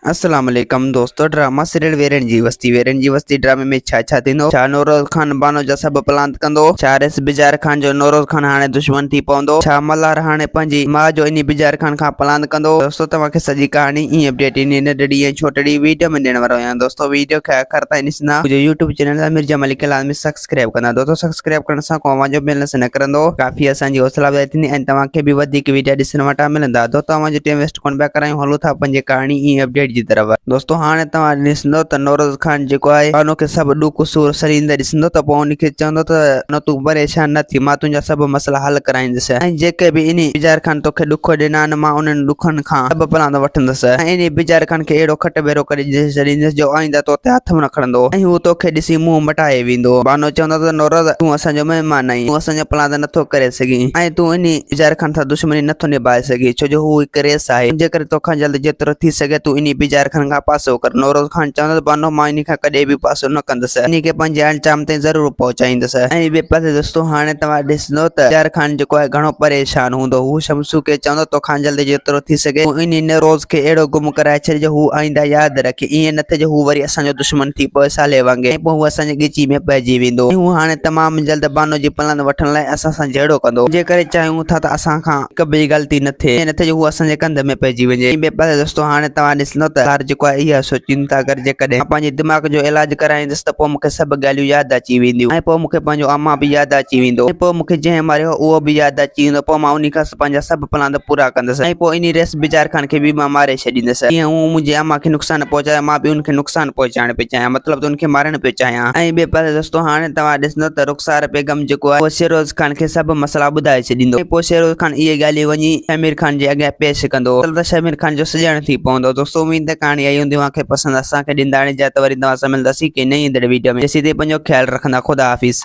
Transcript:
अस्सलाम वालेकुम दोस्तों। ड्रामा सीरियल वीरन जी वस्ती ड्रामे में छा थींदो? छा नौरोज खान बानो जा सब प्लान कंदो? छा रेस बिजार खान जो नौरोज खान हाणे दुश्मन थी पवंदो? छा मल्हार हाणे पंहिंजी मां जो इन बिजार खान खां प्लान कंदो? दोस्तों तव्हांखे सॼी कहानी ई अपडेट इन नंढड़ी ऐं छोटड़ी वीडियो में ॾियण वारो आहियां। दोस्तों वीडियो खे आख़िर ताईं ॾिसंदा, मुंहिंजे यूट्यूब चैनल मिर्जा मलिक लाज़मी सब्सक्राइब कंदा। दोस्तों सब्सक्राइब करण सां को अवाजो बैलेंस न करंदो, काफ़ी असांजी हौसला अफ़जाई थींदी ऐं तव्हांखे बि वधीक वीडियो ॾिसण वटां मिलंदा। दोस्तों तव्हांजो टाइम वेस्ट कोन पिया करायूं, हलूं था पंहिंजी कहानी ई अपडेट जी तरफ़। दोस्तों हाणे तव्हां ॾिसंदो त नौरोज खान जेको आहे बानो खे सभु ॾुख सूर सरींदे ॾिसंदो त पोइ उनखे चवंदो त न तूं परेशान न थी, मां तुंहिंजा सभु मसला हल कराईंदुसि ऐं जेके बि इन बिजार खान तोखे ॾुख ॾिना आहिनि मां उन्हनि ॾुखनि खां सभु प्लान वठंदुसि ऐं इन बिजार खान खे अहिड़ो खट भेरो करे छॾींदुसि जो आईंदा तो ते हथ न खणंदो ऐं हू तोखे ॾिसी मुंहुं मटाए वेंदो। बानो चवंदो त नौरोज तूं असांजो महिमान आहीं, तूं असांजो प्लान नथो करे सघीं ऐं तूं इन बिजार खान सां दुश्मनी नथो निभाए सघीं, छो जो हू हिकु रेस आहे। जे करे तोखां जल्द जेतिरो थी सघे तूं इन बिजार खान खां पासो कर। नौरोज खान चवंदो त बानो मां इन खां कॾहिं बि पासो न कंदुसि, इन खे पंहिंजे अंजाम ताईं ज़रूरु पहुचाईंदुसि। ऐं ॿिए पासे दोस्तों हाणे तव्हां ॾिसंदो त बिजार खान जेको आहे घणो परेशान हूंदो। हू शमसू खे चवंदो तोखां जल्द जेतिरो थी सघे इन नौरोज खे अहिड़ो गुम कराए छॾ जो हू आईंदा यादि रखे, ईअं न थे जो हू वरी असांजो दुश्मन थी पए साले वांगुरु ऐं पोइ हू असांजे ॻिची में पइजी वेंदो। हू हाणे तमामु जल्द बानो जी प्लान वठण लाइ असां सां जहिड़ो कंदो, जे करे चाहियूं था त असां खां हिकु बि ग़लती न थिए, न थे जो हू असांजे कंध में पइजी वञे। ॿिए पासे दोस्तों हाणे तव्हां ॾिसंदो त कार जेको आहे इहा सोचीनि था अगरि जेकॾहिं मां पंहिंजे दिमाग़ जो इलाज कराईंदुसि त पोइ मूंखे सभु ॻाल्हियूं यादि अची वेंदियूं ऐं पोइ मूंखे पंहिंजो अम्मा बि यादि अची वेंदो ऐं पोइ मूंखे जंहिं मारियो उहो बि यादि अची वेंदो। पोइ मां उन खां पंहिंजा सभु प्लान पूरा कंदुसि ऐं पोइ इन रेस बिजार खान खे बि मां मारे छॾींदुसि। ईअं हू मुंहिंजे अम्मा खे नुक़सानु पहुचाए, मां बि उनखे नुक़सानु पहुचाइण पियो चाहियां, मतिलबु त उनखे मारणु पियो चाहियां। ऐं ॿिए पासे दोस्तों हाणे तव्हां ॾिसंदो त रुखसार बेगम जेको आहे शेरोज खान खे सभु मसला ॿुधाए छॾींदो ऐं पोइ शेरोज खान इहे ॻाल्हियूं वञी शमीर खान जे अॻियां पेश कंदो त शमीर खान जो सॼण थी पवंदो। दोस्तों उम्मीद है कहाणी आई हूंदी तव्हांखे पसंदि। असांखे ॾींदा हाणे जा त वरी तव्हां सां मिलंदासीं कंहिं नई वीडियो में। जेसीं ताईं पंहिंजो ख्यालु रखंदा। ख़ुदा हाफ़िज़।